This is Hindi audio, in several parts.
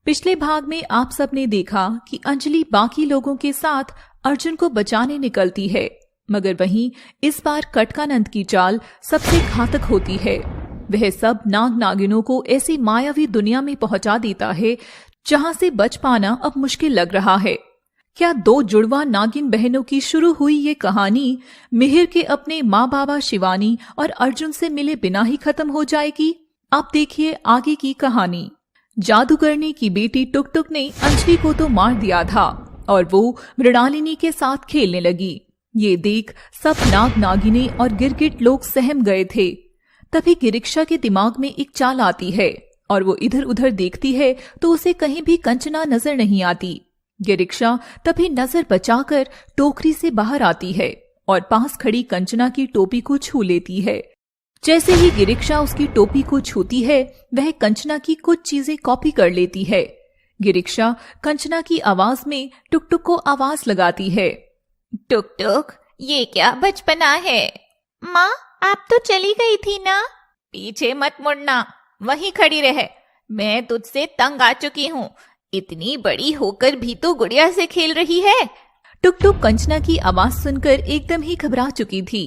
पिछले भाग में आप सबने देखा कि अंजलि बाकी लोगों के साथ अर्जुन को बचाने निकलती है, मगर वहीं इस बार कटकानंद की चाल सबसे घातक होती है। वह सब नाग नागिनों को ऐसी मायावी दुनिया में पहुंचा देता है जहां से बच पाना अब मुश्किल लग रहा है। क्या दो जुड़वा नागिन बहनों की शुरू हुई ये कहानी मिहिर के अपने माँ बाबा शिवानी और अर्जुन से मिले बिना ही खत्म हो जाएगी? आप देखिए आगे की कहानी। जादूगरनी की बेटी टुकटुक ने अंजलि को तो मार दिया था और वो मृणालिनी के साथ खेलने लगी। ये देख सब नाग नागिने और गिरगिट लोग सहम गए थे। तभी गिरिक्षा के दिमाग में एक चाल आती है और वो इधर उधर देखती है तो उसे कहीं भी कंचना नजर नहीं आती। गिरिक्षा तभी नजर बचाकर टोकरी से बाहर आती है और पास खड़ी कंचना की टोपी को छू लेती है। जैसे ही गिरिक्षा उसकी टोपी को छूती है, वह कंचना की कुछ चीजें कॉपी कर लेती है। गिरिक्षा कंचना की आवाज में टुकटुक को आवाज लगाती है। टुक टुक, ये क्या बचपना है? माँ, आप तो चली गई थी ना? पीछे मत मुड़ना, वहीं खड़ी रह। मैं तुझसे तंग आ चुकी हूँ। इतनी बड़ी होकर भी तो गुड़िया से खेल रही है। टुकटुक कंचना की आवाज सुनकर एकदम ही घबरा चुकी थी।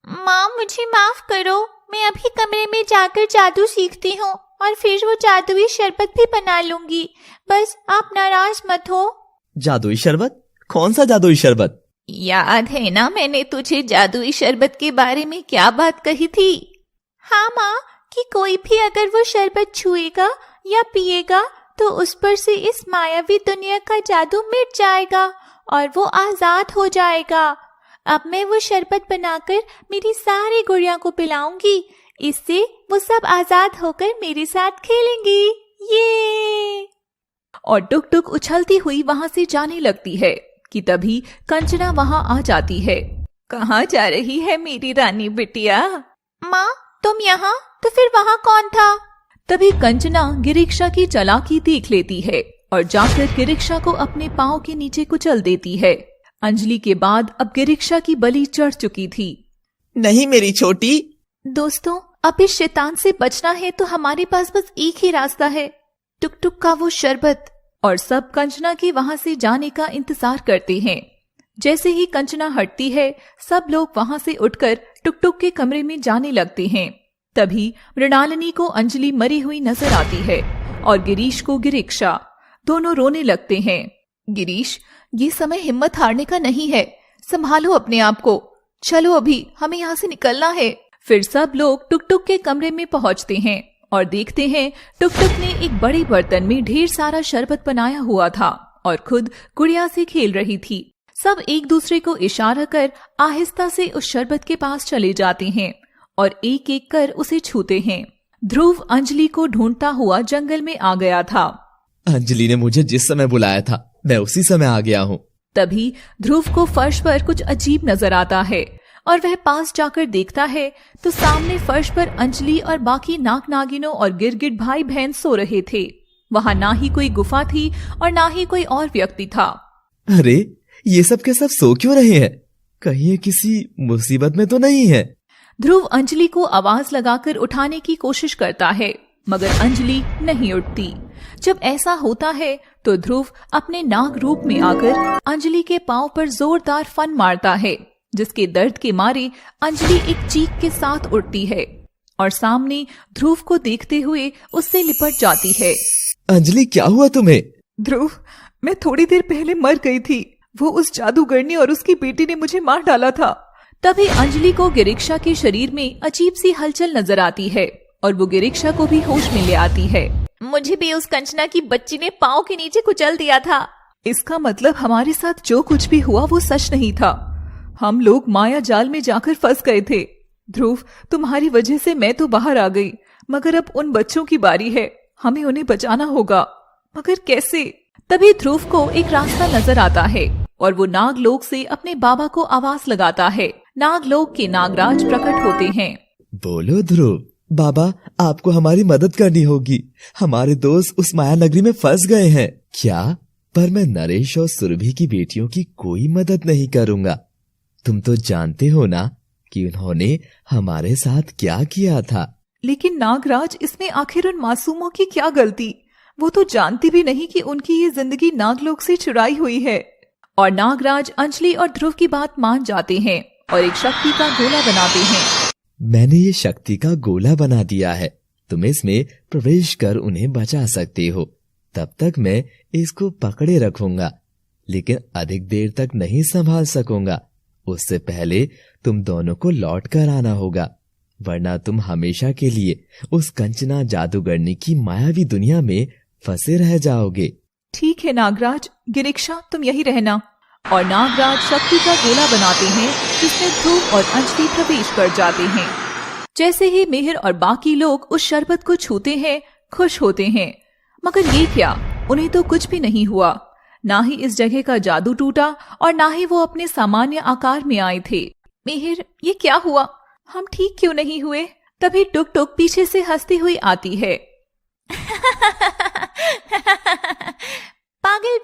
माँ, मुझे माफ करो, मैं अभी कमरे में जाकर जादू सीखती हूँ और फिर वो जादुई शरबत भी बना लूंगी। बस आप नाराज मत हो। जादुई शरबत? कौन सा जादुई शरबत? याद है ना मैंने तुझे जादुई शरबत के बारे में क्या बात कही थी? हाँ माँ, कि कोई भी अगर वो शरबत छुएगा या पिएगा तो उस पर से इस मायावी दुनिया का जादू मिट जाएगा और वो आजाद हो जाएगा। अब मैं वो शरबत बनाकर मेरी सारी गुड़िया को पिलाऊंगी। इससे वो सब आजाद होकर मेरे साथ खेलेंगी। ये और टुकटुक उछलती हुई वहां से जाने लगती है कि तभी कंचना वहां आ जाती है। कहाँ जा रही है मेरी रानी बिटिया? माँ, तुम यहाँ? तो फिर वहाँ कौन था? तभी कंचना गिरिक्षा की चालाकी देख लेती है और जाकर गिरिक्षा को अपने पाँव के नीचे कुचल देती है। अंजलि के बाद अब गिरिक्षा की बलि चढ़ चुकी थी। नहीं मेरी छोटी। दोस्तों, अब इस शैतान से बचना है तो हमारे पास बस एक ही रास्ता है, टुकटुक का वो शरबत। और सब कंचना के वहां से जाने का इंतजार करते हैं। जैसे ही कंचना हटती है, सब लोग वहां से उठकर टुकटुक के कमरे में जाने लगते हैं। तभी मृणालिनी को अंजलि मरी हुई नजर आती है और गिरीश को गिरिक्षा। दोनों रोने लगते हैं। गिरीश, ये समय हिम्मत हारने का नहीं है, संभालो अपने आप को। चलो अभी हमें यहाँ से निकलना है। फिर सब लोग टुकटुक के कमरे में पहुँचते हैं और देखते हैं टुकटुक ने एक बड़े बर्तन में ढेर सारा शरबत बनाया हुआ था और खुद गुड़िया से खेल रही थी। सब एक दूसरे को इशारा कर आहिस्ता से उस शरबत के पास चले जाते हैं और एक एक कर उसे छूते हैं। ध्रुव अंजलि को ढूंढता हुआ जंगल में आ गया था। अंजलि ने मुझे जिस समय बुलाया था मैं उसी समय आ गया हूँ। तभी ध्रुव को फर्श पर कुछ अजीब नजर आता है और वह पास जाकर देखता है तो सामने फर्श पर अंजलि और बाकी नाग नागिनों और गिरगिट भाई बहन सो रहे थे। वहाँ ना ही कोई गुफा थी और ना ही कोई और व्यक्ति था। अरे, ये सब के सब सो क्यों रहे हैं? कहीं ये किसी मुसीबत में तो नहीं है? ध्रुव अंजलि को आवाज लगाकर उठाने की कोशिश करता है, मगर अंजलि नहीं उठती। जब ऐसा होता है तो ध्रुव अपने नाग रूप में आकर अंजलि के पांव पर जोरदार फन मारता है, जिसके दर्द के मारे अंजलि एक चीख के साथ उठती है और सामने ध्रुव को देखते हुए उससे लिपट जाती है। अंजलि, क्या हुआ तुम्हें? ध्रुव, मैं थोड़ी देर पहले मर गई थी। वो उस जादूगरनी और उसकी बेटी ने मुझे मार डाला था। तभी अंजलि को गिरिक्षा के शरीर में अजीब सी हलचल नजर आती है और वो गिरिक्षा को भी होश में ले आती है। मुझे भी उस कंचना की बच्ची ने पाँव के नीचे कुचल दिया था। इसका मतलब हमारे साथ जो कुछ भी हुआ वो सच नहीं था। हम लोग माया जाल में जाकर फंस गए थे। ध्रुव, तुम्हारी वजह से मैं तो बाहर आ गई, मगर अब उन बच्चों की बारी है। हमें उन्हें बचाना होगा, मगर कैसे? तभी ध्रुव को एक रास्ता नजर आता है और वो नागलोक से अपने बाबा को आवाज लगाता है। नागलोक के नागराज प्रकट होते हैं। बोलो ध्रुव, बाबा, आपको हमारी मदद करनी होगी। हमारे दोस्त उस माया नगरी में फंस गए हैं। क्या? पर मैं नरेश और सुरभि की बेटियों की कोई मदद नहीं करूंगा। तुम तो जानते हो ना कि उन्होंने हमारे साथ क्या किया था। लेकिन नागराज, इसमें आखिर उन मासूमों की क्या गलती? वो तो जानती भी नहीं कि उनकी ये जिंदगी नागलोक से चुराई हुई है। और नागराज अंजलि और ध्रुव की बात मान जाते हैं और एक शक्ति का गोला बनाते हैं। मैंने ये शक्ति का गोला बना दिया है, तुम इसमें प्रवेश कर उन्हें बचा सकते हो। तब तक मैं इसको पकड़े रखूंगा, लेकिन अधिक देर तक नहीं संभाल सकूंगा। उससे पहले तुम दोनों को लौट कर आना होगा, वरना तुम हमेशा के लिए उस कंचना जादूगरनी की मायावी दुनिया में फंसे रह जाओगे। ठीक है नागराज, गिरिक्षा तुम यही रहना। और नागराज शक्ति का गोला बनाते हैं जिसमें ध्रुव और अंजलि प्रवेश कर जाते हैं। जैसे ही मिहिर और बाकी लोग उस शरबत को छूते हैं, खुश होते हैं। मगर ये क्या, उन्हें तो कुछ भी नहीं हुआ। ना ही इस जगह का जादू टूटा और ना ही वो अपने सामान्य आकार में आए थे। मिहिर, ये क्या हुआ? हम ठीक क्यों नहीं हुए? तभी टुक टुक पीछे से हंसती हुई आती है। पागल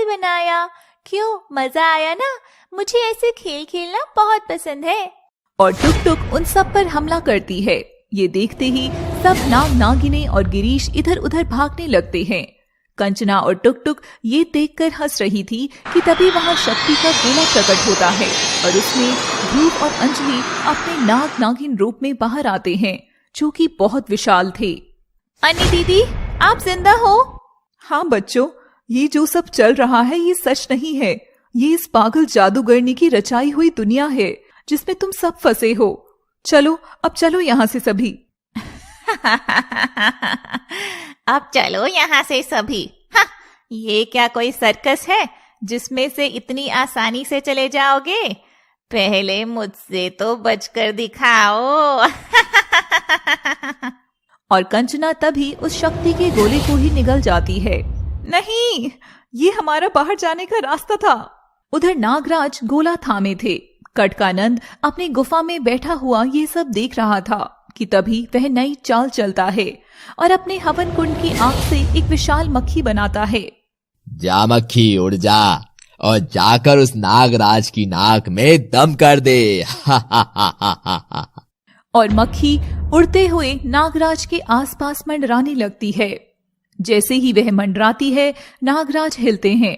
बनाया। क्यों, मजा आया ना? मुझे ऐसे खेल खेलना बहुत पसंद है। और टुक टुक उन सब पर हमला करती है। ये देखते ही सब नाग नागिनें और गिरीश इधर उधर भागने लगते हैं। कंचना और टुक टुक ये देखकर हंस रही थी कि तभी वहाँ शक्ति का गोला प्रकट होता है और उसमें ध्रुव और अंजलि अपने नाग नागिन रूप में बाहर आते हैं, जो कि बहुत विशाल थे। अन्नी दीदी, आप जिंदा हो? हाँ बच्चों, ये जो सब चल रहा है ये सच नहीं है। ये इस पागल जादूगरनी की रचाई हुई दुनिया है जिसमें तुम सब फंसे हो। चलो, अब चलो यहाँ से सभी। अब चलो यहाँ से सभी। ये क्या कोई सर्कस है जिसमें से इतनी आसानी से चले जाओगे? पहले मुझसे तो बचकर दिखाओ। और कंचना तभी उस शक्ति के गोले को ही निगल जाती है। नहीं, ये हमारा बाहर जाने का रास्ता था। उधर नागराज गोला थामे थे। कटकानंद अपनी गुफा में बैठा हुआ ये सब देख रहा था कि तभी वह नई चाल चलता है और अपने हवन कुंड की आग से एक विशाल मक्खी बनाता है। जा मक्खी, उड़ जा और जाकर उस नागराज की नाक में दम कर दे। और मक्खी उड़ते हुए नागराज के आसपास मंडराने लगती है। जैसे ही वह मंडराती है, नागराज हिलते हैं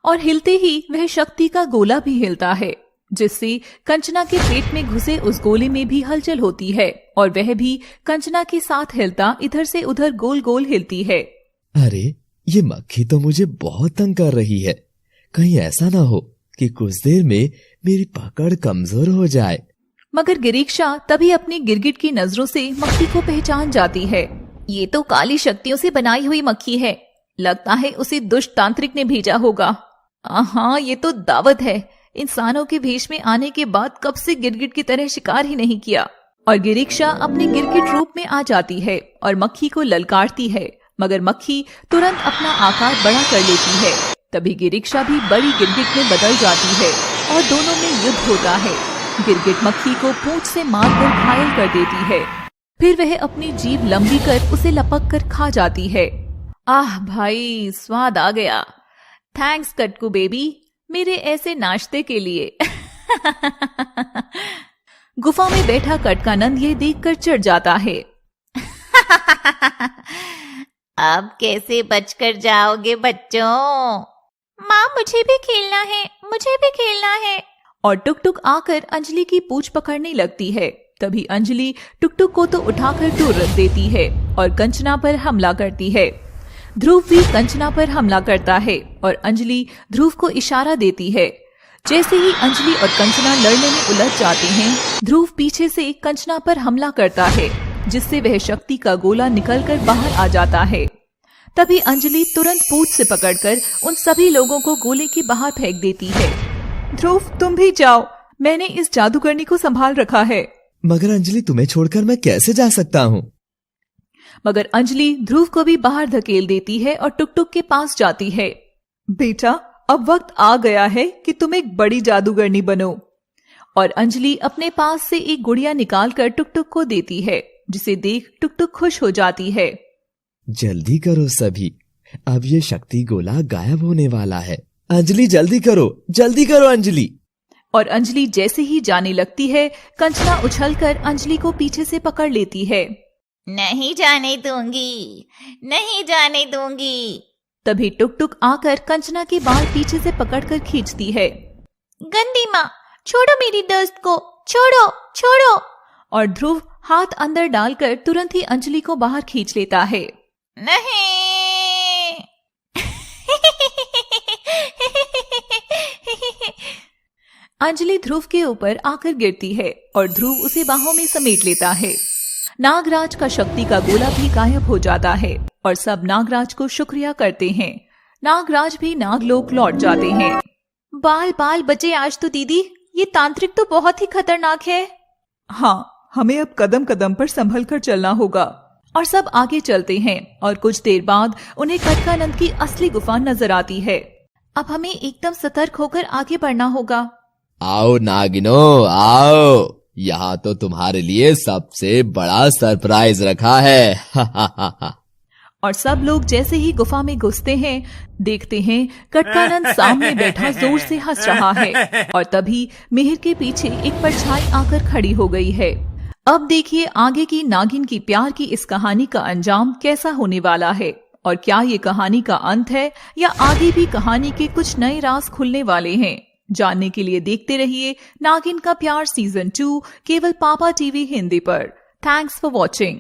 और हिलते ही वह शक्ति का गोला भी हिलता है, जिससे कंचना के पेट में घुसे उस गोले में भी हलचल होती है और वह भी कंचना के साथ हिलता इधर से उधर गोल गोल हिलती है। अरे, ये मक्खी तो मुझे बहुत तंग कर रही है। कहीं ऐसा ना हो कि कुछ देर में मेरी पकड़ कमजोर हो जाए। मगर गिरीक्षा तभी अपनी गिरगिट की नजरों से मक्खी को पहचान जाती है। ये तो काली शक्तियों से बनाई हुई मक्खी है। लगता है उसे दुष्ट तांत्रिक ने भेजा होगा। हाँ, ये तो दावत है। इंसानों के भेष में आने के बाद कब से गिरगिट की तरह शिकार ही नहीं किया। और गिरीक्षा अपने गिरगिट रूप में आ जाती है और मक्खी को ललकारती है, मगर मक्खी तुरंत अपना आकार बड़ा कर लेती है। तभी गिरीक्षा भी बड़ी गिरगिट में बदल जाती है और दोनों में युद्ध होता है। गिरगिट मक्खी को पूंछ से मारकर घायल कर देती है। फिर वह अपनी जीभ लंबी कर उसे लपक कर खा जाती है। आह भाई, स्वाद आ गया। थैंक्स कटकू बेबी, मेरे ऐसे नाश्ते के लिए। गुफा में बैठा कटकानंद ये देखकर चिढ़ जाता है। अब कैसे बचकर जाओगे बच्चों? माँ, मुझे भी खेलना है। और टुक टुक आकर अंजलि की पूंछ पकड़ने लगती है। तभी अंजलि टुक टुक को तो उठाकर दूर रख देती है और कंचना पर हमला करती है। ध्रुव भी कंचना पर हमला करता है और अंजलि ध्रुव को इशारा देती है। जैसे ही अंजलि और कंचना लड़ने में उलझ जाते हैं, ध्रुव पीछे से कंचना पर हमला करता है, जिससे वह शक्ति का गोला निकलकर बाहर आ जाता है। तभी अंजलि तुरंत पूंछ से पकड़कर उन सभी लोगों को गोले के बाहर फेंक देती है। ध्रुव, तुम भी जाओ, मैंने इस जादूगरनी को संभाल रखा है। मगर अंजलि, तुम्हें छोड़कर मैं कैसे जा सकता हूँ? मगर अंजलि ध्रुव को भी बाहर धकेल देती है और टुक टुक के पास जाती है। बेटा, अब वक्त आ गया है कि तुम एक बड़ी जादूगरनी बनो। और अंजलि अपने पास से एक गुड़िया निकालकर टुक टुक को देती है, जिसे देख टुक टुक खुश हो जाती है। जल्दी करो सभी, अब ये शक्ति गोला गायब होने वाला है। अंजलि, जल्दी करो अंजलि। और अंजलि जैसे ही जाने लगती है, कंचना उछलकर अंजलि को पीछे से पकड़ लेती है। नहीं जाने दूंगी, नहीं जाने दूंगी। तभी टुक टुक आकर कंचना के बाल पीछे से पकड़कर खींचती है। गंदी माँ, छोड़ो मेरी दोस्त को, छोड़ो छोड़ो। और ध्रुव हाथ अंदर डालकर तुरंत ही अंजलि को बाहर खींच लेता है। नहीं। अंजलि ध्रुव के ऊपर आकर गिरती है और ध्रुव उसे बाहों में समेट लेता है। नागराज का शक्ति का गोला भी गायब हो जाता है और सब नागराज को शुक्रिया करते हैं। नागराज भी नागलोक लौट जाते हैं। बाल बाल बचे आज तो दीदी, ये तांत्रिक तो बहुत ही खतरनाक है। हाँ, हमें अब कदम कदम पर संभल कर चलना होगा। और सब आगे चलते हैं और कुछ देर बाद उन्हें खटकानंद की असली गुफा नजर आती है। अब हमें एकदम सतर्क होकर आगे बढ़ना होगा। आओ नागिनो आओ, यहाँ तो तुम्हारे लिए सबसे बड़ा सरप्राइज रखा है। और सब लोग जैसे ही गुफा में घुसते हैं, देखते हैं खटकानंद सामने बैठा जोर से हंस रहा है। और तभी मिहिर के पीछे एक परछाई आकर खड़ी हो गई है। अब देखिए आगे की नागिन की प्यार की इस कहानी का अंजाम कैसा होने वाला है, और क्या ये कहानी का अंत है या आगे भी कहानी के कुछ नए राज खुलने वाले हैं। जानने के लिए देखते रहिए नागिन का प्यार सीजन 2 केवल पापा टीवी हिंदी पर। Thanks for watching.